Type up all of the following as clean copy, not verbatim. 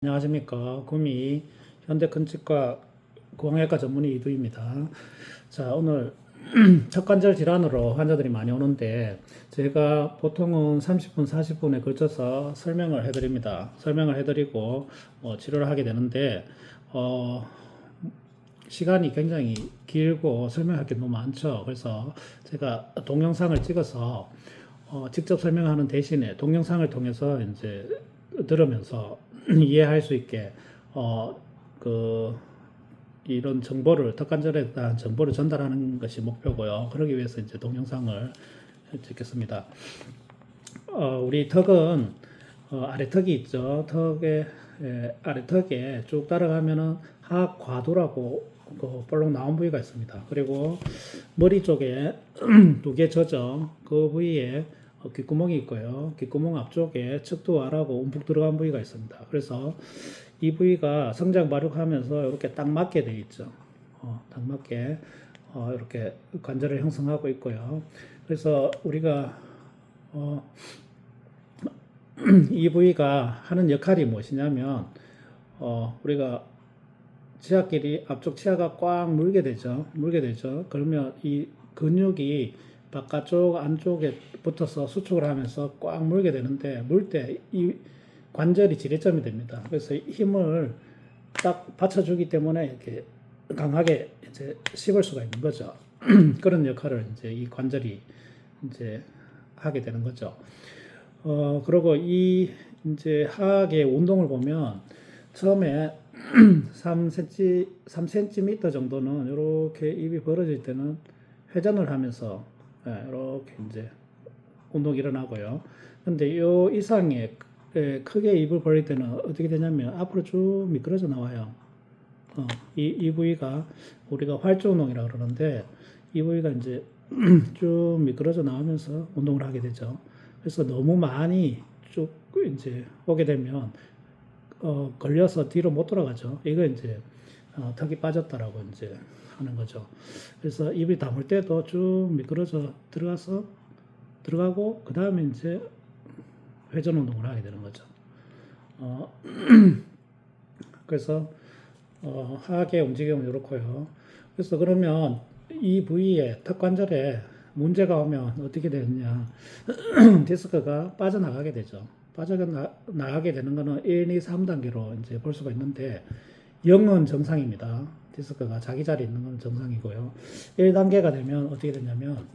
안녕하십니까. 구미 현대건축과 공학외과 전문의 이두입니다. 자, 오늘 척관절 질환으로 환자들이 많이 오는데 제가 보통은 30분, 40분에 걸쳐서 설명을 해드립니다. 설명을 해드리고 치료를 하게 되는데 시간이 굉장히 길고 설명할 게 너무 많죠. 그래서 제가 동영상을 찍어서 직접 설명하는 대신에 동영상을 통해서 이제 들으면서 이해할 수 있게 그 이런 정보를 턱관절에 대한 정보를 전달하는 것이 목표고요. 그러기 위해서 이제 동영상을 찍겠습니다. 우리 턱은 아래턱이 있죠. 턱에 아래턱에 쭉 따라가면은 하악과두라고 볼록 나온 부위가 있습니다. 그리고 머리 쪽에 두 개 저죠. 그 부위에 귓구멍이 있고요. 귓구멍 앞쪽에 척두와라고 움푹 들어간 부위가 있습니다. 그래서 이 부위가 성장 발육하면서 이렇게 딱 맞게 돼 있죠. 딱 맞게 이렇게 관절을 형성하고 있고요. 그래서 우리가 이 부위가 하는 역할이 무엇이냐면 우리가 치아끼리 앞쪽 치아가 꽉 물게 되죠. 그러면 이 근육이 바깥쪽 안쪽에 붙어서 수축을 하면서 꽉 물게 되는데 물 때 이 관절이 지렛점이 됩니다. 그래서 힘을 딱 받쳐주기 때문에 이렇게 강하게 이제 씹을 수가 있는 거죠. 그런 역할을 이제 이 관절이 이제 하게 되는 거죠. 그리고 이 이제 하악의 운동을 보면 처음에 3cm 정도는 이렇게 입이 벌어질 때는 회전을 하면서 이렇게 이제 운동이 일어나고요. 근데 요 이상의 크게 입을 벌릴 때는 어떻게 되냐면 앞으로 쭉 미끄러져 나와요. 이 부위가 우리가 활주 운동이라고 그러는데 이 부위가 이제 쭉 미끄러져 나오면서 운동을 하게 되죠. 그래서 너무 많이 쭉 이제 오게 되면 걸려서 뒤로 못 돌아가죠. 이거 이제 턱이 빠졌다라고 이제 하는 거죠. 그래서 입을 다물 때도 쭉 미끄러져 들어가고 그 다음에 이제 회전 운동을 하게 되는 거죠. 그래서 하악의 움직임은 이렇고요. 그래서 그러면 이 부위에 턱 관절에 문제가 오면 어떻게 되느냐? 디스크가 빠져나가게 되죠. 빠져나가게 되는 거는 1, 2, 3단계로 이제 볼 수가 있는데 0은 정상입니다. 디스크가 자기 자리에 있는 건 정상이고요. 1단계가 되면 어떻게 되냐면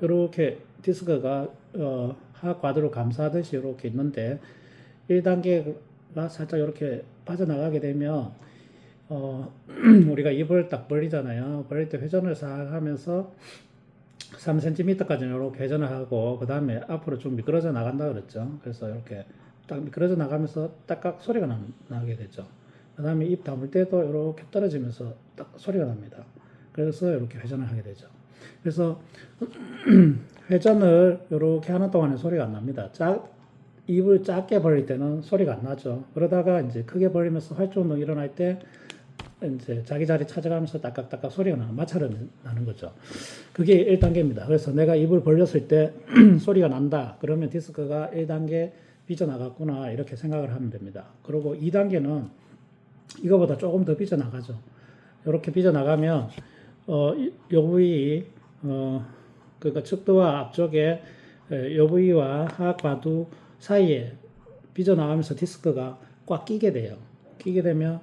이렇게 디스크가 하악과두를 감싸듯이 이렇게 있는데 1단계가 살짝 이렇게 빠져나가게 되면 우리가 입을 딱 벌리잖아요. 벌릴 때 회전을 싹 하면서 3cm까지는 이렇게 회전을 하고 그 다음에 앞으로 좀 미끄러져 나간다 그랬죠. 그래서 이렇게 딱 미끄러져 나가면서 딱딱 소리가 나게 되죠. 그 다음에 입 다물 때도 이렇게 떨어지면서 딱 소리가 납니다. 그래서 이렇게 회전을 하게 되죠. 그래서 회전을 이렇게 하는 동안에 소리가 안 납니다. 입을 작게 벌릴 때는 소리가 안 나죠. 그러다가 이제 크게 벌리면서 활주 운동 일어날 때 이제 자기 자리 찾아가면서 딱딱딱딱 소리가 마찰은 나는 거죠. 그게 1단계입니다. 그래서 내가 입을 벌렸을 때 소리가 난다. 그러면 디스크가 1단계 삐져나갔구나. 이렇게 생각을 하면 됩니다. 그리고 2단계는 이거보다 조금 더 삐져나가죠. 이렇게 삐져나가면 요 부위 그러니까 척도와 앞쪽에 요 부위와 하악과두 사이에 삐져나가면서 디스크가 꽉 끼게 돼요. 끼게 되면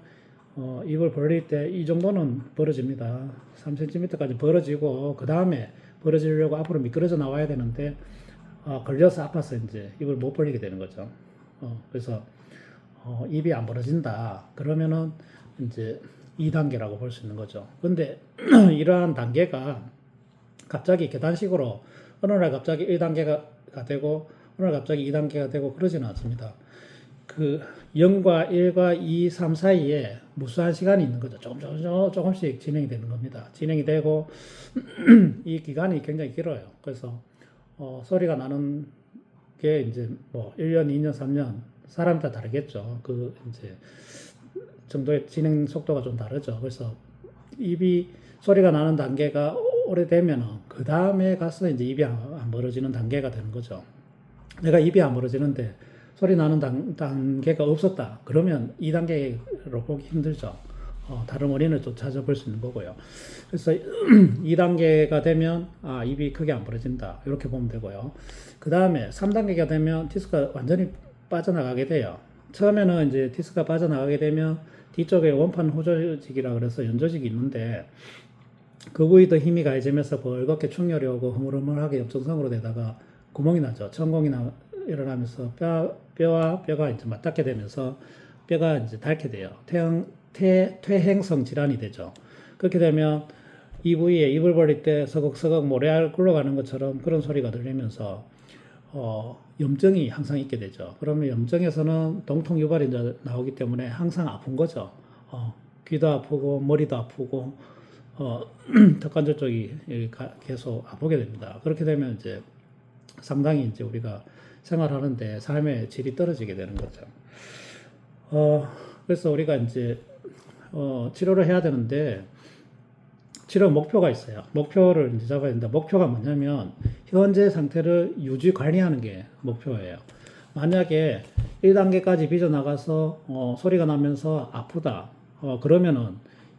입을 벌릴 때 이 정도는 벌어집니다. 3cm까지 벌어지고 그 다음에 벌어지려고 앞으로 미끄러져 나와야 되는데 걸려서 아파서 이제 입을 못 벌리게 되는 거죠. 그래서 입이 안 벌어진다. 그러면은 이제 2단계라고 볼 수 있는 거죠. 근데 이러한 단계가 갑자기 계단식으로 어느 날 갑자기 1단계가 되고 어느 날 갑자기 2단계가 되고 그러지는 않습니다. 그 0과 1과 2, 3 사이에 무수한 시간이 있는 거죠. 조금씩 진행이 되는 겁니다. 진행이 되고 이 기간이 굉장히 길어요. 그래서 소리가 나는 게 이제 뭐 1년, 2년, 3년 사람에 따라 다르겠죠. 그 이제 정도의 진행 속도가 좀 다르죠. 그래서 입이 소리가 나는 단계가 오래되면은 그 다음에 가서 이제 입이 안 벌어지는 단계가 되는 거죠. 내가 입이 안 벌어지는데 소리 나는 단계가 없었다. 그러면 2단계로 보기 힘들죠. 다른 원인을 또 찾아볼 수 있는 거고요. 그래서 2단계가 되면 입이 크게 안 벌어진다. 이렇게 보면 되고요. 그 다음에 3단계가 되면 디스크가 완전히 빠져나가게 돼요. 처음에는 이제 디스크가 빠져나가게 되면 뒤쪽에 원판 호조직이라 그래서 연조직이 있는데 그 부위도 힘이 가해지면서 벌겋게 충혈이 오고 흐물흐물하게 염증성으로 되다가 구멍이 나죠. 천공이 일어나면서 뼈와 뼈가 이제 맞닿게 되면서 뼈가 이제 닳게 돼요. 퇴행성 질환이 되죠. 그렇게 되면 이 부위에 입을 벌릴 때 서걱서걱 모래알 굴러가는 것처럼 그런 소리가 들리면서 염증이 항상 있게 되죠. 그러면 염증에서는 동통 유발이 이제 나오기 때문에 항상 아픈 거죠. 귀도 아프고 머리도 아프고 턱관절 쪽이 계속 아프게 됩니다. 그렇게 되면 이제 상당히 이제 우리가 생활하는데 삶의 질이 떨어지게 되는 거죠. 그래서 우리가 이제 치료를 해야 되는데 치료 목표가 있어요. 목표를 이제 잡아야 된다. 목표가 뭐냐면 현재 상태를 유지 관리하는 게 목표예요. 만약에 1단계까지 빚어나가서 소리가 나면서 아프다. 그러면은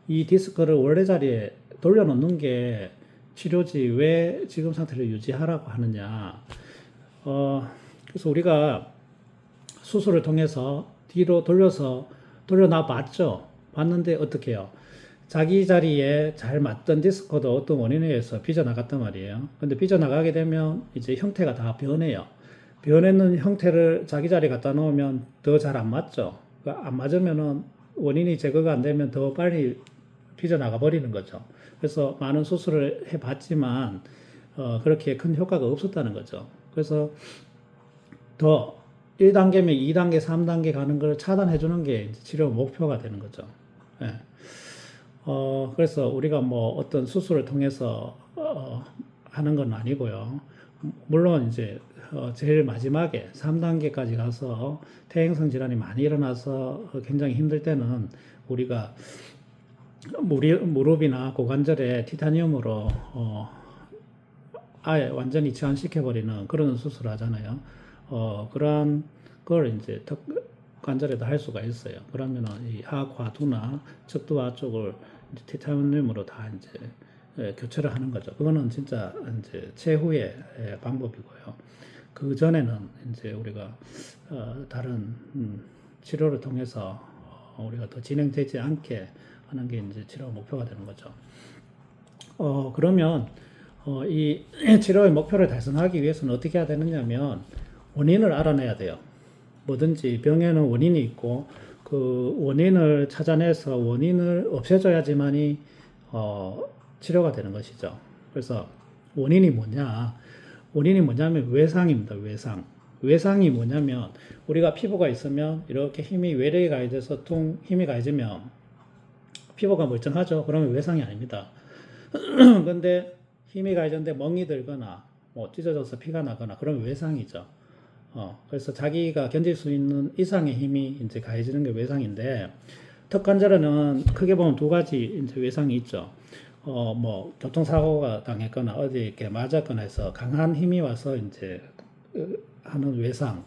이 디스크를 원래 자리에 돌려놓는 게 치료지 왜 지금 상태를 유지하라고 하느냐. 그래서 우리가 수술을 통해서 뒤로 돌려놔 봤죠. 봤는데 어떻게 해요? 자기 자리에 잘 맞던 디스크도 어떤 원인에 의해서 삐져나갔단 말이에요. 근데 삐져나가게 되면 이제 형태가 다 변해요. 변했는 형태를 자기 자리에 갖다 놓으면 더 잘 안 맞죠. 그러니까 안 맞으면은 원인이 제거가 안 되면 더 빨리 삐져나가 버리는 거죠. 그래서 많은 수술을 해봤지만 그렇게 큰 효과가 없었다는 거죠. 그래서 더 1단계면 2단계, 3단계 가는 걸 차단해 주는 게 이제 치료 목표가 되는 거죠. 예. 그래서 우리가 뭐 어떤 수술을 통해서 하는 건 아니고요. 물론 이제 제일 마지막에 3단계까지 가서 퇴행성 질환이 많이 일어나서 굉장히 힘들 때는 우리가 무릎이나 고관절에 티타늄으로 아예 완전히 치환시켜버리는 그런 수술을 하잖아요. 그러한 걸 이제 관절에도 할 수가 있어요. 그러면은 이 하과두나 척두와 쪽을 이제 티타늄으로 다 이제 교체를 하는 거죠. 그거는 진짜 이제 최후의 방법이고요. 그 전에는 이제 우리가 다른 치료를 통해서 우리가 더 진행되지 않게 하는 게 이제 치료 목표가 되는 거죠. 그러면 이 치료의 목표를 달성하기 위해서는 어떻게 해야 되느냐면 원인을 알아내야 돼요. 뭐든지 병에는 원인이 있고 그 원인을 찾아내서 원인을 없애줘야지만이 치료가 되는 것이죠. 그래서 원인이 뭐냐? 원인이 뭐냐면 외상입니다. 외상. 외상이 뭐냐면 우리가 피부가 있으면 이렇게 힘이 외래에 가해져서 힘이 가해지면 피부가 멀쩡하죠. 그러면 외상이 아닙니다. 근데 힘이 가해졌는데 멍이 들거나 뭐 찢어져서 피가 나거나 그러면 외상이죠. 그래서 자기가 견딜 수 있는 이상의 힘이 이제 가해지는 게 외상인데 턱관절에는 크게 보면 두 가지 이제 외상이 있죠. 뭐 교통사고가 당했거나 어디 이렇게 맞았거나 해서 강한 힘이 와서 이제 하는 외상,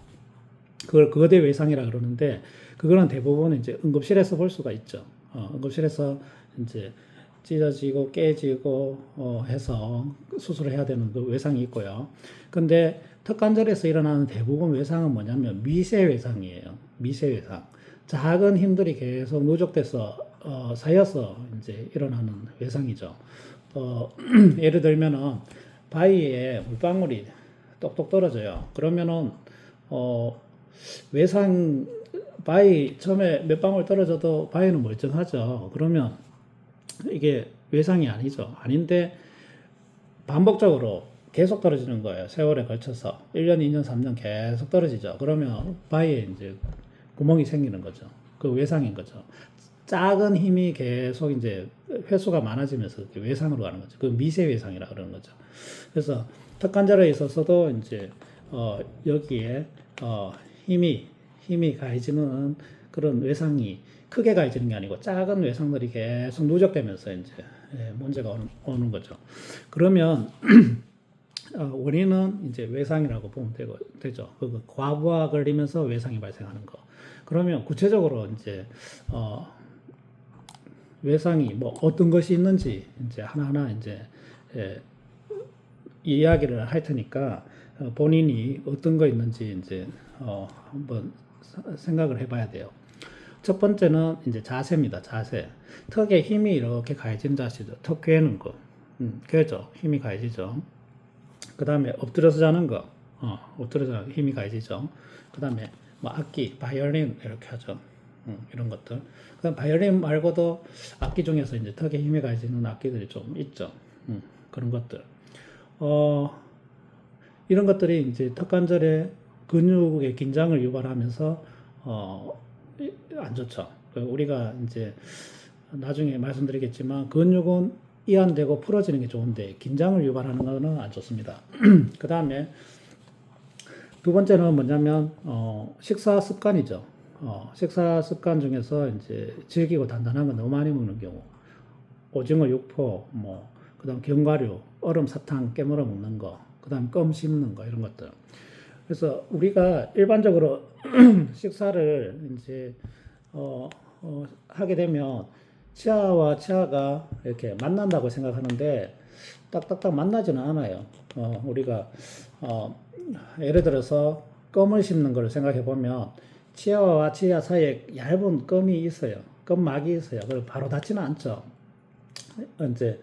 그걸 거대 외상이라 그러는데 그거는 대부분 이제 응급실에서 볼 수가 있죠. 응급실에서 이제 찢어지고 깨지고 해서 수술을 해야 되는 그 외상이 있고요. 근데 턱관절에서 일어나는 대부분 외상은 뭐냐면 미세 외상이에요. 미세 외상. 작은 힘들이 계속 누적돼서 쌓여서 이제 일어나는 외상이죠. 예를 들면은 바위에 물방울이 똑똑 떨어져요. 그러면은 외상 바위 처음에 몇 방울 떨어져도 바위는 멀쩡하죠. 그러면 이게 외상이 아니죠. 아닌데 반복적으로 계속 떨어지는 거예요. 세월에 걸쳐서 1년, 2년, 3년 계속 떨어지죠. 그러면 바위에 이제 구멍이 생기는 거죠. 그 외상인 거죠. 작은 힘이 계속 이제 횟수가 많아지면서 외상으로 가는 거죠. 그 미세 외상이라 그러는 거죠. 그래서 턱관절에 있어서도 이제 여기에 힘이 가해지는 그런 외상이 크게 가해지는 게 아니고 작은 외상들이 계속 누적되면서 이제 문제가 오는 거죠. 그러면 원인은 이제 외상이라고 보면 되죠. 그 과부하 걸리면서 외상이 발생하는 거. 그러면 구체적으로 이제 외상이 뭐 어떤 것이 있는지 이제 하나하나 이제 예, 이야기를 할 테니까 본인이 어떤 거 있는지 이제 한번 생각을 해봐야 돼요. 첫 번째는 이제 자세입니다. 자세. 턱에 힘이 이렇게 가해진 자세죠. 턱 괴는 거. 괴죠. 힘이 가해지죠. 그 다음에 엎드려서 자는 거. 엎드려서 자는 힘이 가해지죠. 그 다음에 뭐 악기, 바이올린 이렇게 하죠. 이런 것들. 그다음 바이올린 말고도 악기 중에서 이제 턱에 힘이 가해지는 악기들이 좀 있죠. 그런 것들. 이런 것들이 이제 턱관절의 근육의 긴장을 유발하면서 안 좋죠. 우리가 이제 나중에 말씀드리겠지만 근육은 이완되고 풀어지는 게 좋은데 긴장을 유발하는 것은 안 좋습니다. 그 다음에 두 번째는 뭐냐면 식사 습관이죠. 식사 습관 중에서 이제 질기고 단단한 거 너무 많이 먹는 경우, 오징어, 육포, 뭐 그다음 견과류, 얼음, 사탕 깨물어 먹는 거, 그다음 껌 씹는 거 이런 것들. 그래서 우리가 일반적으로 식사를 이제 하게 되면 치아와 치아가 이렇게 만난다고 생각하는데 딱딱딱 만나지는 않아요. 우리가 예를 들어서 껌을 씹는 걸 생각해 보면 치아와 치아 사이에 얇은 껌이 있어요. 껌막이 있어요. 그걸 바로 닿지는 않죠. 이제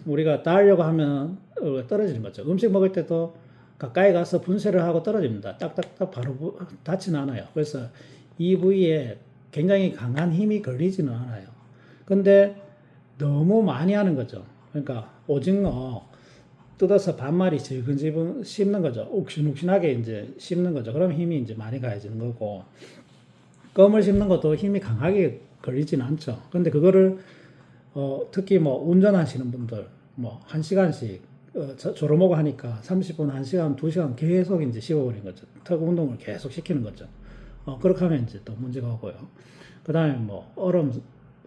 우리가 닿으려고 하면 떨어지는 거죠. 음식 먹을 때도 가까이 가서 분쇄를 하고 떨어집니다. 딱딱딱 바로 닿지는 않아요. 그래서 이 부위에 굉장히 강한 힘이 걸리지는 않아요. 근데 너무 많이 하는 거죠. 그러니까 오징어 뜯어서 반마리 질근질근 씹는 거죠. 욱신욱신하게 이제 씹는 거죠. 그럼 힘이 이제 많이 가해지는 거고, 껌을 씹는 것도 힘이 강하게 걸리지는 않죠. 근데 그거를 특히 뭐 운전하시는 분들 뭐 1시간씩 졸음오고 하니까 30분, 1시간, 2시간 계속 이제 씹어버린 거죠. 턱 운동을 계속 시키는 거죠. 그렇게 하면 이제 또 문제가 오고요. 그 다음에 뭐 얼음,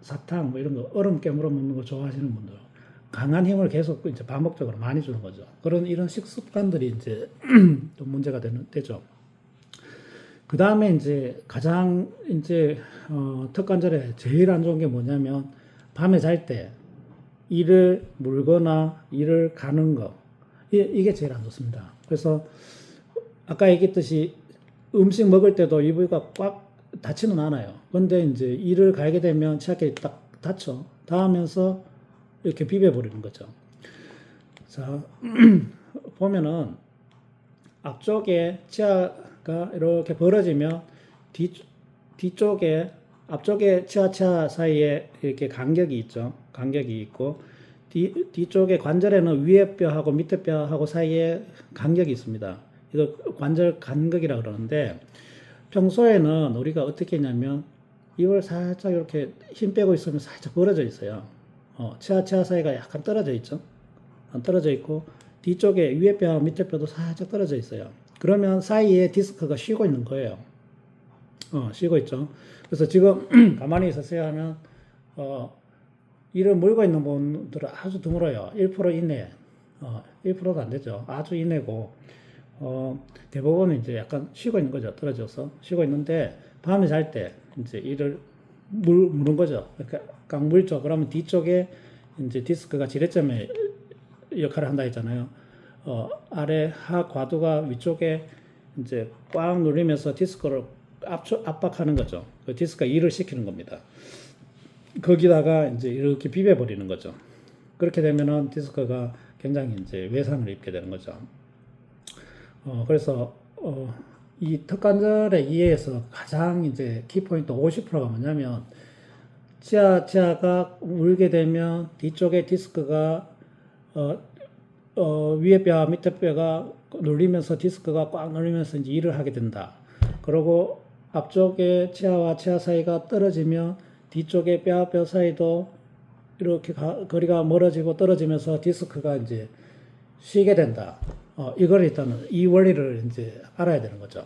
사탕 뭐 이런 거 얼음 깨물어 먹는 거 좋아하시는 분들 강한 힘을 계속 이제 반복적으로 많이 주는 거죠. 이런 식습관들이 이제 또 문제가 되죠. 그 다음에 이제 가장 이제 턱관절에 제일 안 좋은 게 뭐냐면 밤에 잘 때 이를 물거나 이를 가는 거, 이게 제일 안 좋습니다. 그래서 아까 얘기했듯이 음식 먹을 때도 이 부위가 꽉 닿지는 않아요. 근데 이제 이를 갈게 되면 치아끼리 딱 닿죠. 닿으면서 이렇게 비벼버리는 거죠. 자, 보면은 앞쪽에 치아가 이렇게 벌어지면 뒤쪽에 앞쪽에 치아 사이에 이렇게 간격이 있죠. 간격이 있고 뒤쪽에 관절에는 위에 뼈하고 밑에 뼈하고 사이에 간격이 있습니다. 이거 관절 간격이라 그러는데 평소에는 우리가 어떻게 했냐면 이걸 살짝 이렇게 힘 빼고 있으면 살짝 벌어져 있어요. 치아 사이가 약간 떨어져 있죠. 떨어져 있고 뒤쪽에 위에 뼈와 밑에 뼈도 살짝 떨어져 있어요. 그러면 사이에 디스크가 쉬고 있는 거예요. 쉬고 있죠. 그래서 지금 가만히 있었어야 하면 이를 물고 있는 분들은 아주 드물어요. 1% 이내, 1%도 안 되죠. 아주 이내고 대부분은 이제 약간 쉬고 있는 거죠. 떨어져서 쉬고 있는데 밤에 잘 때 이제 이를 무는 거죠. 그러니까 꽉 물죠. 그러면 뒤쪽에 이제 디스크가 지렛점의 역할을 한다 했잖아요. 아래 하 과두가 위쪽에 이제 꽉 눌리면서 디스크를 압박하는 거죠. 그 디스크가 일을 시키는 겁니다. 거기다가 이제 이렇게 비벼버리는 거죠. 그렇게 되면은 디스크가 굉장히 이제 외상을 입게 되는 거죠. 그래서 이 턱관절의 이해에서 가장 이제 키포인트 50%가 뭐냐면 치아가 울게 되면 뒤쪽에 디스크가 위에 뼈와 밑에 뼈가 눌리면서 디스크가 꽉 눌리면서 이제 일을 하게 된다. 그리고 앞쪽에 치아와 치아 사이가 떨어지면 뒤쪽에 뼈와 뼈 사이도 이렇게 거리가 멀어지고 떨어지면서 디스크가 이제 쉬게 된다. 이걸 일단은 이 원리를 이제 알아야 되는 거죠.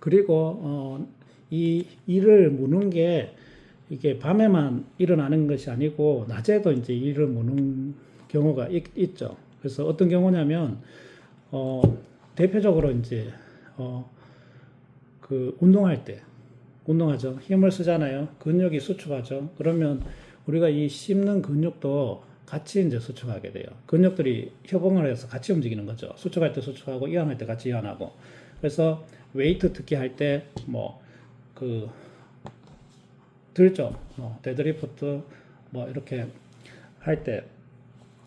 그리고 이 일을 무는 게 이게 밤에만 일어나는 것이 아니고 낮에도 이제 일을 무는 경우가 있죠. 그래서 어떤 경우냐면 대표적으로 이제 그 운동할 때 운동하죠. 힘을 쓰잖아요. 근육이 수축하죠. 그러면 우리가 이 씹는 근육도 같이 이제 수축하게 돼요. 근육들이 협응을 해서 같이 움직이는 거죠. 수축할 때 수축하고 이완할 때 같이 이완하고. 그래서 웨이트 특히 할 때 뭐 그 들죠. 데드리프트 뭐 이렇게 할 때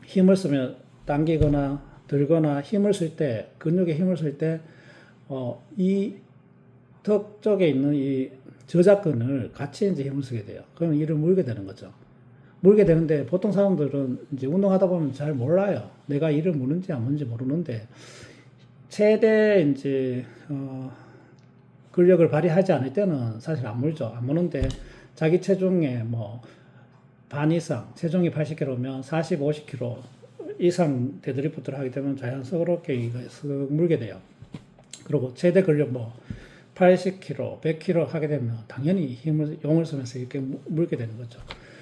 힘을 쓰면 당기거나 들거나 힘을 쓸 때 근육에 힘을 쓸 때 이 턱 쪽에 있는 이 저작근을 같이 이제 힘을 쓰게 돼요. 그러면 이를 물게 되는 거죠. 물게 되는데 보통 사람들은 이제 운동하다 보면 잘 몰라요. 내가 이를 무는지 안 무는지 모르는데 최대 이제 근력을 발휘하지 않을 때는 사실 안 물죠. 안 무는데 자기 체중의 뭐 반 이상, 체중이 80kg면 40, 50kg 이상 데드리프트를 하게 되면 자연스럽게 이거 쓱 물게 돼요. 그리고 최대 근력 뭐 80kg, 100kg 하게 되면 당연히 용을 쓰면서 이렇게 물게 되는 거죠.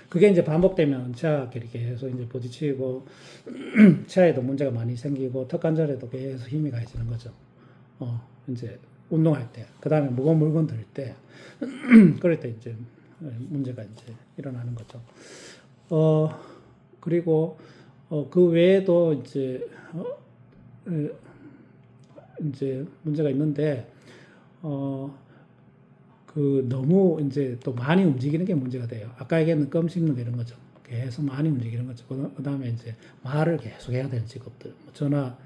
그게 이제 반복되면 치아끼리 계속 이제 부딪히고 치아에도 문제가 많이 생기고 턱관절에도 계속 힘이 가해지는 거죠. 이제 운동할 때, 그 다음에 무거운 물건 들 때, 그럴 때 이제 문제가 이제 일어나는 거죠. 그리고 그 외에도 이제 문제가 있는데 그 너무 이제 또 많이 움직이는 게 문제가 돼요. 아까 얘기했는 껌 씹는 게 이런 거죠. 계속 많이 움직이는 거죠. 그 다음에 이제 말을 계속 해야 되는 직업들, 전화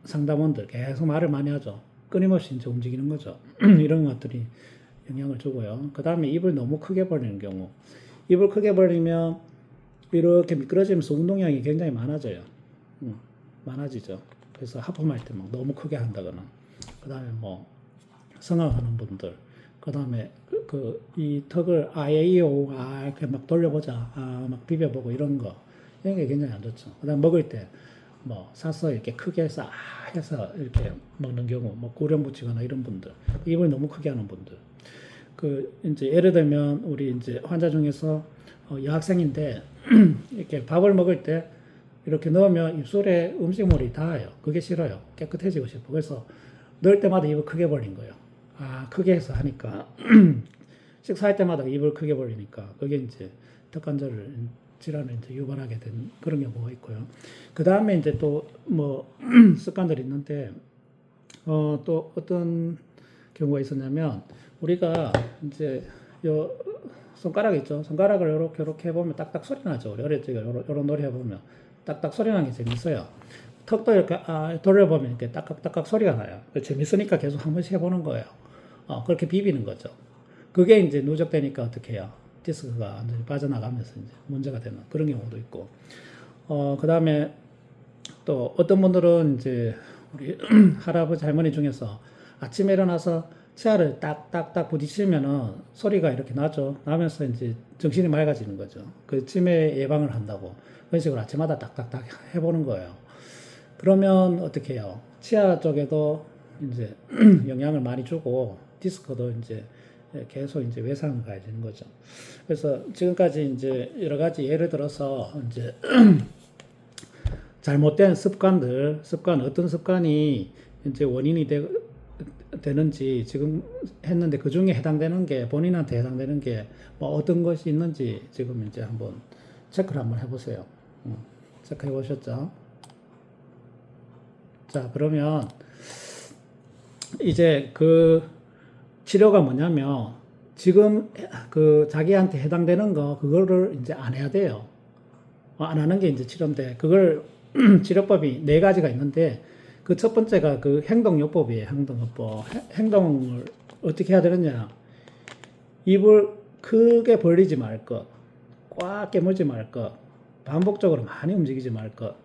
상담원들 계속 말을 많이 하죠. 끊임없이 이제 움직이는 거죠. 이런 것들이 영향을 주고요. 그 다음에 입을 너무 크게 벌리는 경우, 입을 크게 벌리면 이렇게 미끄러지면서 운동량이 굉장히 많아져요. 많아지죠. 그래서 하품할 때 막 너무 크게 한다거나, 그 다음에 뭐 성악하는 분들, 그 다음에 이 턱을 아에이오 이렇게 막 돌려보자, 막 비벼보고 이런 게 굉장히 안 좋죠. 그 다음 먹을 때 뭐 사서 이렇게 크게 싹 해서 이렇게 먹는 경우, 뭐 고령 붙이거나 이런 분들, 입을 너무 크게 하는 분들, 이제 예를 들면 우리 이제 환자 중에서 여학생인데 이렇게 밥을 먹을 때 이렇게 넣으면 입술에 음식물이 닿아요. 그게 싫어요. 깨끗해지고 싶어. 그래서 넣을 때마다 입을 크게 벌린 거예요. 크게 해서 하니까 식사할 때마다 입을 크게 벌리니까 그게 이제 턱관절 질환을 이제 유발하게 된 그런 경우가 있고요. 그 다음에 이제 또 뭐 습관들이 있는데 또 어떤 경우가 있었냐면 우리가 이제 요 손가락 있죠. 손가락을 이렇게 해보면 딱딱 소리 나죠. 우리 어릴 때 이런 놀이 해보면 딱딱 소리 나는 게 재밌어요. 턱도 이렇게 돌려보면 이렇게 딱딱딱딱 소리가 나요. 재밌으니까 계속 한 번씩 해보는 거예요. 그렇게 비비는 거죠. 그게 이제 누적되니까 어떻게 해요? 디스크가 완전히 빠져나가면서 이제 문제가 되는 그런 경우도 있고, 그 다음에 또 어떤 분들은 이제 우리 할아버지 할머니 중에서 아침에 일어나서 치아를 딱딱딱 부딪히면은 소리가 이렇게 나죠. 나면서 이제 정신이 맑아지는 거죠. 그 치매 예방을 한다고 그런 식으로 아침마다 딱딱딱 해보는 거예요. 그러면 어떻게 해요? 치아 쪽에도 이제 영향을 많이 주고 디스크도 이제 계속 이제 외상을 가야 되는 거죠. 그래서 지금까지 이제 여러 가지 예를 들어서 이제 잘못된 습관, 어떤 습관이 이제 원인이 되는지 지금 했는데 그 중에 해당되는 게 본인한테 해당되는 게 뭐 어떤 것이 있는지 지금 이제 한번 체크를 한번 해보세요. 체크해 보셨죠? 자, 그러면 이제 그 치료가 뭐냐면 지금 자기한테 해당되는 그거를 이제 안 해야 돼요. 안 하는 게 이제 치료인데 그걸 치료법이 4가지가 있는데 그 첫 번째가 그 행동요법이에요. 행동요법. 행동을 어떻게 해야 되느냐. 입을 크게 벌리지 말 것, 꽉 깨물지 말 것, 반복적으로 많이 움직이지 말 것.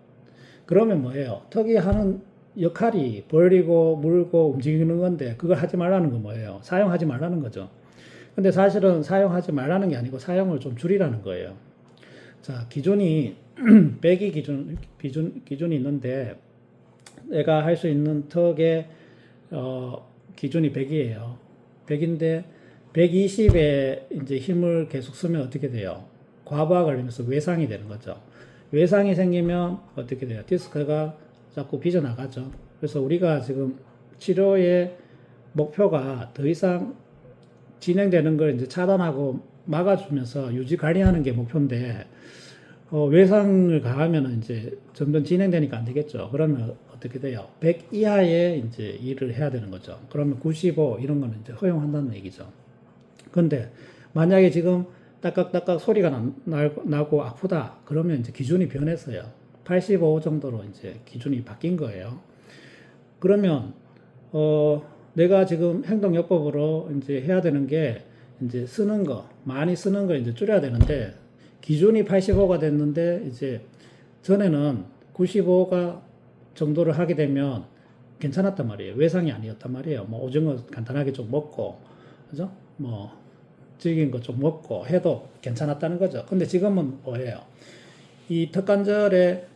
그러면 뭐예요? 턱이 하는 역할이 벌리고 물고 움직이는 건데 그걸 하지 말라는 건 뭐예요? 사용하지 말라는 거죠. 근데 사실은 사용하지 말라는 게 아니고 사용을 좀 줄이라는 거예요. 자, 기준이 100이 기준이 있는데 내가 할 수 있는 턱의 기준이 100이에요. 100인데 120에 이제 힘을 계속 쓰면 어떻게 돼요? 과부하 걸리면서 외상이 되는 거죠. 외상이 생기면 어떻게 돼요? 디스크가 자꾸 삐져나가죠. 그래서 우리가 지금 치료의 목표가 더 이상 진행되는 걸 이제 차단하고 막아주면서 유지 관리하는 게 목표인데, 외상을 가하면 이제 점점 진행되니까 안 되겠죠. 그러면 어떻게 돼요? 100 이하에 이제 일을 해야 되는 거죠. 그러면 95 이런 거는 이제 허용한다는 얘기죠. 근데 만약에 지금 따깍따깍 소리가 나고 아프다. 그러면 이제 기준이 변했어요. 85 정도로 이제 기준이 바뀐 거예요. 그러면 내가 지금 행동요법으로 이제 해야 되는 게 이제 쓰는 거, 많이 쓰는 거 이제 줄여야 되는데, 기준이 85가 됐는데 이제 전에는 95가 정도를 하게 되면 괜찮았단 말이에요. 외상이 아니었단 말이에요. 뭐 오징어 간단하게 좀 먹고, 그죠? 뭐 질긴 거 좀 먹고 해도 괜찮았다는 거죠. 근데 지금은 뭐예요? 이 턱관절에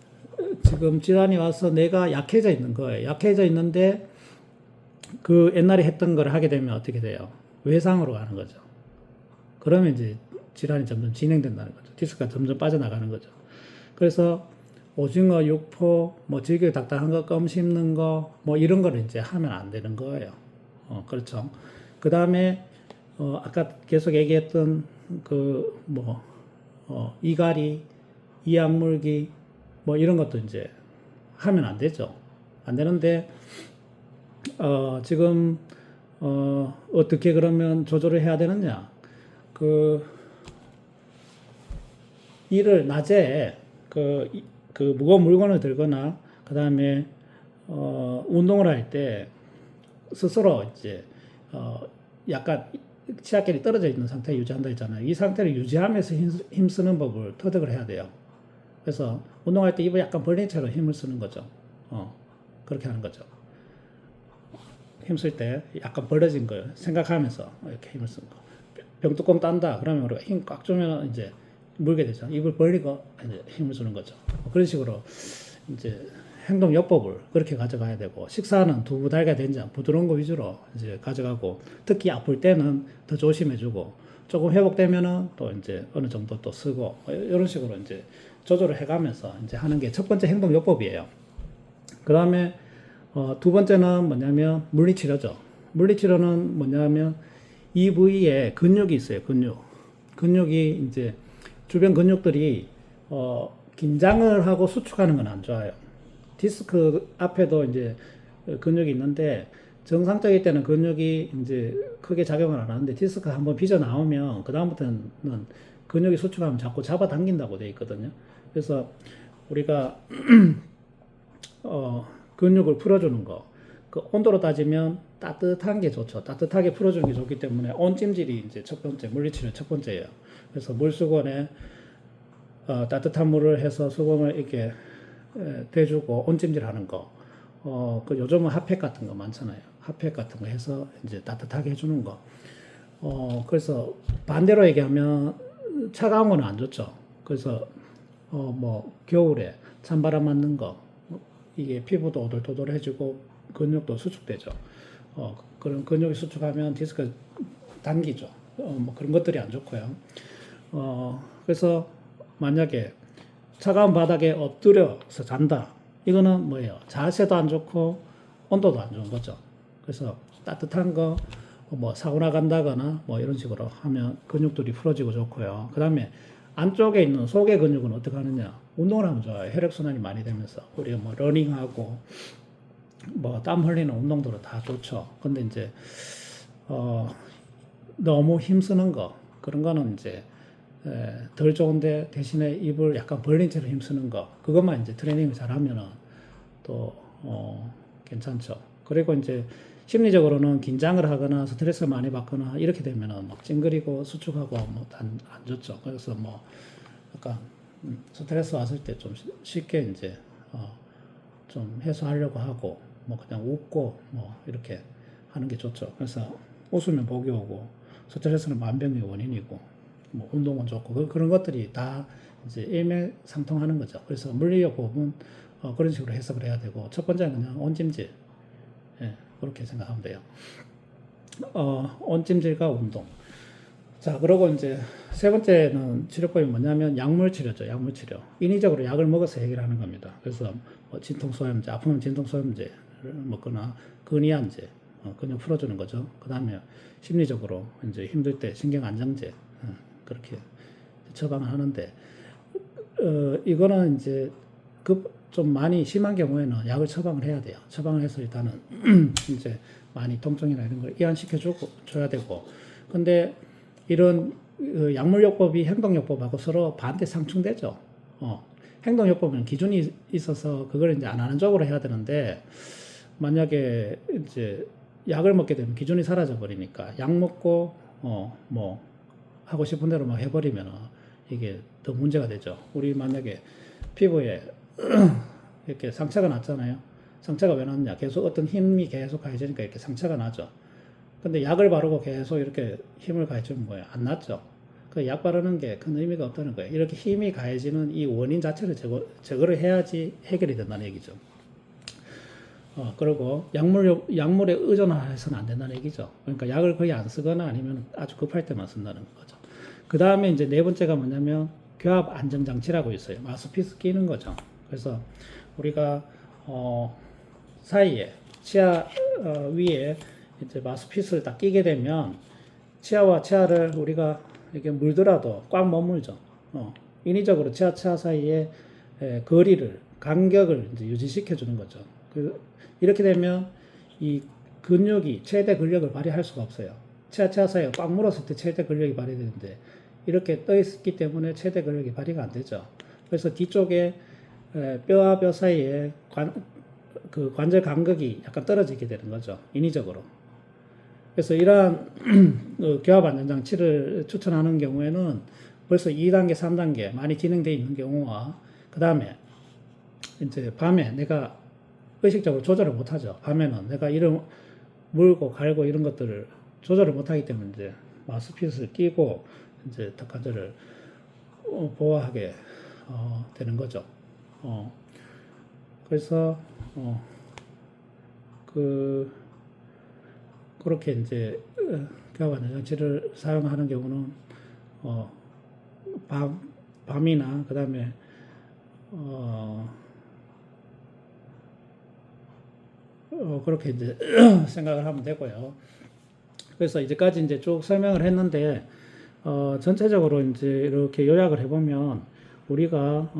지금 질환이 와서 내가 약해져 있는 거예요. 약해져 있는데 그 옛날에 했던 걸 하게 되면 어떻게 돼요? 외상으로 가는 거죠. 그러면 이제 질환이 점점 진행된다는 거죠. 디스크가 점점 빠져나가는 거죠. 그래서 오징어, 육포, 뭐 질기게 딱딱한 거, 껌 씹는 거, 뭐 이런 거를 이제 하면 안 되는 거예요. 그렇죠. 그 다음에 아까 계속 얘기했던 이갈이, 이악물기, 뭐 이런 것도 이제 하면 안 되죠. 안 되는데, 지금, 어떻게 그러면 조절을 해야 되느냐. 일을 낮에 무거운 물건을 들거나, 그 다음에, 운동을 할 때 스스로 이제, 약간 치아결이 떨어져 있는 상태 유지한다 했잖아요. 이 상태를 유지하면서 힘쓰는 법을 터득을 해야 돼요. 그래서 운동할 때 입을 약간 벌린 채로 힘을 쓰는 거죠. 그렇게 하는 거죠. 힘쓸 때 약간 벌어진 걸 생각하면서 이렇게 힘을 쓰는 거. 병뚜껑 딴다. 그러면 우리가 힘 꽉 주면 이제 물게 되죠. 입을 벌리고 이제 힘을 주는 거죠. 그런 식으로 이제 행동요법을 그렇게 가져가야 되고, 식사는 두부 달걀 된장 부드러운 거 위주로 이제 가져가고, 특히 아플 때는 더 조심해주고, 조금 회복되면은 또 이제 어느 정도 또 쓰고, 이런 식으로 이제 조절을 해가면서 이제 하는 게 첫 번째 행동요법이에요. 그 다음에 두 번째는 뭐냐면 물리치료죠. 물리치료는 뭐냐면 이 부위에 근육이 있어요. 근육이 이제 주변 근육들이 긴장을 하고 수축하는 건 안 좋아요. 디스크 앞에도 이제 근육이 있는데, 정상적일 때는 근육이 이제 크게 작용을 안 하는데, 디스크가 한번 삐져 나오면 그다음부터는 근육이 수축하면 자꾸 잡아당긴다고 되어 있거든요. 그래서 우리가 근육을 풀어주는 거, 그 온도로 따지면 따뜻한 게 좋죠. 따뜻하게 풀어주는 게 좋기 때문에 온찜질이 이제 첫 번째 물리치료 첫 번째예요. 그래서 물수건에 따뜻한 물을 해서 수건을 이렇게 대주고 온찜질 하는 거. 요즘은 핫팩 같은 거 많잖아요. 핫팩 같은 거 해서 이제 따뜻하게 해주는 거. 그래서 반대로 얘기하면 차가운 거는 안 좋죠. 그래서 겨울에 찬바람 맞는 거, 이게 피부도 오돌토돌해지고 근육도 수축되죠. 그런 근육이 수축하면 디스크 당기죠. 그런 것들이 안 좋고요. 그래서 만약에 차가운 바닥에 엎드려서 잔다. 이거는 뭐예요? 자세도 안 좋고 온도도 안 좋은 거죠. 그래서 따뜻한 거, 사우나 간다거나 이런 식으로 하면 근육들이 풀어지고 좋고요. 그 다음에 안쪽에 있는 속의 근육은 어떻게 하느냐? 운동을 하면 좋아요. 혈액순환이 많이 되면서. 우리가 러닝하고, 땀 흘리는 운동들은 다 좋죠. 근데 이제, 너무 힘쓰는 거, 그런 거는 이제, 덜 좋은데 대신에 입을 약간 벌린 채로 힘쓰는 거, 그것만 이제 트레이닝을 잘 하면은 또, 괜찮죠. 그리고 이제 심리적으로는 긴장을 하거나 스트레스를 많이 받거나 이렇게 되면은 막 찡그리고 수축하고 안 좋죠. 그래서 약간 스트레스 왔을 때 좀 쉽게 이제 좀 해소하려고 하고 그냥 웃고 이렇게 하는 게 좋죠. 그래서 웃으면 복이 오고 스트레스는 만병의 원인이고 운동은 좋고 그런 것들이 다 이제 일맥상통하는 거죠. 그래서 물리요법은 그런 식으로 해석을 해야 되고, 첫 번째는 그냥 온찜질, 그렇게 생각하면 돼요. 온찜질과 운동. 자, 그러고 이제 세 번째는 치료법이 뭐냐면 약물 치료죠. 약물 치료. 인위적으로 약을 먹어서 해결하는 겁니다. 그래서 뭐 진통소염제, 아프면 진통소염제를 먹거나 근이완제, 근육 풀어주는 거죠. 그 다음에 심리적으로 이제 힘들 때 신경 안정제, 그렇게 처방을 하는데, 이거는 이제 좀 많이 심한 경우에는 약을 처방을 해야 돼요. 처방을 해서 일단은 이제 많이 통증이나 이런 걸 이완시켜 줘야 되고, 근데 이런 약물요법이 행동요법하고 서로 반대 상충되죠. 행동요법은 기준이 있어서 그걸 이제 안 하는 쪽으로 해야 되는데, 만약에 이제 약을 먹게 되면 기준이 사라져 버리니까 약 먹고 뭐 하고 싶은 대로 막 해버리면 이게 더 문제가 되죠. 우리 만약에 피부에 이렇게 상처가 났잖아요. 상처가 왜 났냐? 계속 어떤 힘이 계속 가해지니까 이렇게 상처가 나죠. 근데 약을 바르고 계속 이렇게 힘을 가해주면 뭐예요? 안 낫죠. 그 약 바르는 게 큰 의미가 없다는 거예요. 이렇게 힘이 가해지는 이 원인 자체를 제거를 해야지 해결이 된다는 얘기죠. 그리고 약물에 의존해서는 안 된다는 얘기죠. 그러니까 약을 거의 안 쓰거나 아니면 아주 급할 때만 쓴다는 거죠. 그 다음에 이제 네 번째가 뭐냐면 교합 안정장치라고 있어요. 마우스피스 끼는 거죠. 그래서 우리가 사이에 치아 위에 이제 마우스피스를 딱 끼게 되면 치아와 치아를 우리가 이렇게 물더라도 꽉 머물죠. 인위적으로 치아 사이에 거리를 간격을 이제 유지시켜 주는 거죠. 이렇게 되면 이 근육이 최대 근력을 발휘할 수가 없어요. 치아 사이에 꽉 물었을 때 최대 근력이 발휘되는데 이렇게 떠 있기 때문에 최대 근력이 발휘가 안 되죠. 그래서 뒤쪽에 뼈와 뼈 사이에 그 관절 간격이 약간 떨어지게 되는 거죠. 인위적으로. 그래서 이러한 교합 안정장치를 추천하는 경우에는 벌써 2단계, 3단계 많이 진행되어 있는 경우와 그 다음에 이제 밤에 내가 의식적으로 조절을 못하죠. 밤에는 내가 이런 물고 갈고 이런 것들을 조절을 못하기 때문에 이제 마우스피스를 끼고 이제 턱관절을 보호하게 되는 거죠. 그래서 그렇게 이제 교합 안정장치를 사용하는 경우는 밤이나 그 다음에 그렇게 이제 생각을 하면 되고요. 그래서 이제까지 이제 쭉 설명을 했는데 전체적으로 이제 이렇게 요약을 해보면 우리가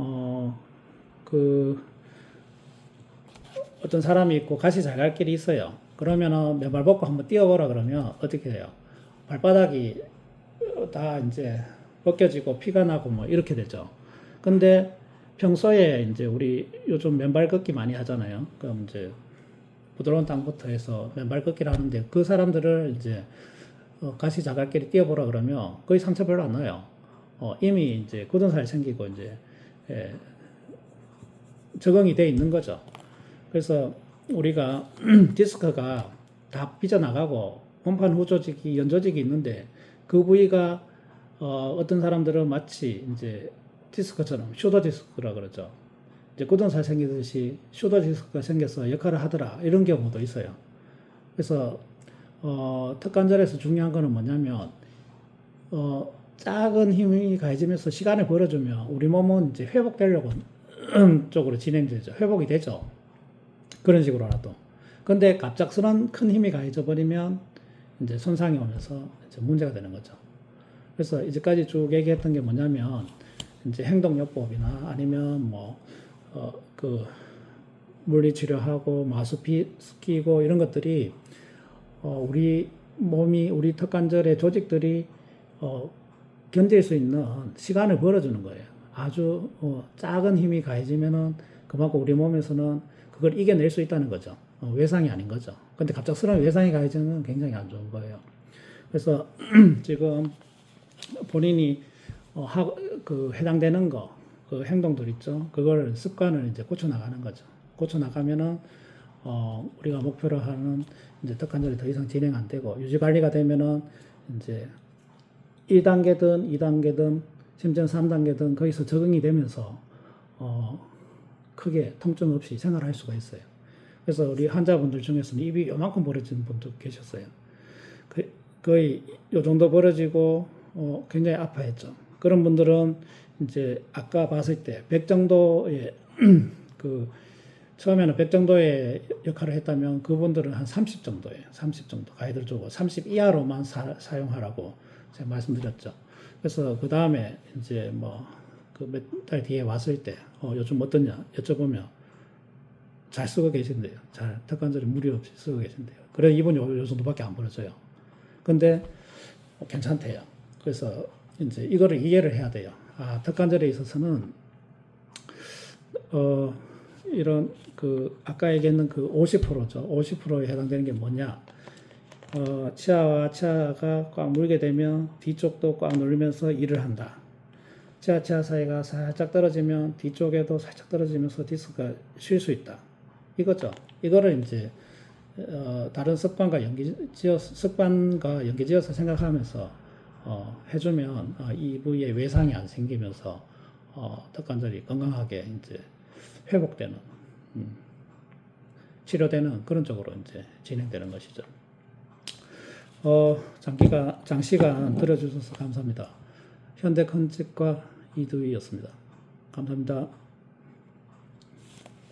어떤 사람이 있고 같이 잘 갈 길이 있어요. 그러면은 맨발 벗고 한번 뛰어보라 그러면 어떻게 해요? 발바닥이 다 이제 벗겨지고 피가 나고 뭐 이렇게 되죠. 근데 평소에 이제 우리 요즘 맨발 걷기 많이 하잖아요. 그럼 이제 부드러운 땅부터 해서 맨발 걷기를 하는데 그 사람들을 이제 같이 자갈길이 뛰어보라 그러면 거의 상처 별로 안 나요. 이미 이제 굳은 살이 생기고 이제 적응이 돼 있는 거죠. 그래서 우리가 디스크가 다 삐져나가고 본판 후조직이 연조직이 있는데 그 부위가 어떤 사람들은 마치 이제 디스크처럼 슈더 디스크라 그러죠. 이제 굳은 살 생기듯이 슈더 디스크가 생겨서 역할을 하더라 이런 경우도 있어요. 그래서 턱관절에서 중요한 거는 뭐냐면 작은 힘이 가해지면서 시간을 벌어주면 우리 몸은 이제 회복되려고 쪽으로 진행되죠. 회복이 되죠. 그런 식으로라도. 근데 갑작스런 큰 힘이 가해져 버리면 이제 손상이 오면서 이제 문제가 되는 거죠. 그래서 이제까지 쭉 얘기했던 게 뭐냐면 이제 행동요법이나 아니면 그 물리치료하고 마수피 끼고 이런 것들이 우리 몸이 우리 턱관절의 조직들이 견딜 수 있는 시간을 벌어주는 거예요. 아주 작은 힘이 가해지면은 그만큼 우리 몸에서는 그걸 이겨낼 수 있다는 거죠. 외상이 아닌 거죠. 근데 갑작스러운 외상이 가해지는 건 굉장히 안 좋은 거예요. 그래서 지금 본인이 해당되는 그 행동들 있죠. 그걸 습관을 이제 고쳐 나가는 거죠. 고쳐 나가면은 우리가 목표로 하는 이제 턱관절이 더 이상 진행 안 되고 유지 관리가 되면은 이제 1단계든 2단계든 심지어 3단계든 거기서 적응이 되면서 크게 통증 없이 생활할 수가 있어요. 그래서 우리 환자분들 중에서는 입이 요만큼 벌어지는 분도 계셨어요. 거의 요 정도 벌어지고 굉장히 아파했죠. 그런 분들은 이제 아까 봤을 때 100 정도의 그 처음에는 100 정도의 역할을 했다면 그분들은 한 30 정도예요. 30 정도 가이드를 주고 30 이하로만 사용하라고 제가 말씀드렸죠. 그래서 그 다음에 이제 뭐 그 몇 달 뒤에 왔을 때 요즘 어떠냐 여쭤보면 잘 쓰고 계신데요. 잘 특관절이 무리 없이 쓰고 계신데요. 그래 이분이 요 정도밖에 안 벌어져요. 근데 괜찮대요. 그래서 이제 이거를 이해를 해야 돼요. 특관절에 있어서는 이런 그 아까 얘기했는 그 50%죠. 50%에 해당되는 게 뭐냐? 치아와 치아가 꽉 물게 되면 뒤쪽도 꽉 눌리면서 일을 한다. 치아 사이가 살짝 떨어지면 뒤쪽에도 살짝 떨어지면서 디스크가 쉴 수 있다. 이거죠. 이거를 이제 다른 습관과 연계지어서 생각하면서 해주면 이 부위에 외상이 안 생기면서 턱관절이 건강하게 이제 회복되는 치료되는 그런 쪽으로 이제 진행되는 것이죠. 장시간 들어주셔서 감사합니다. 현대건축과 이두희였습니다. 감사합니다.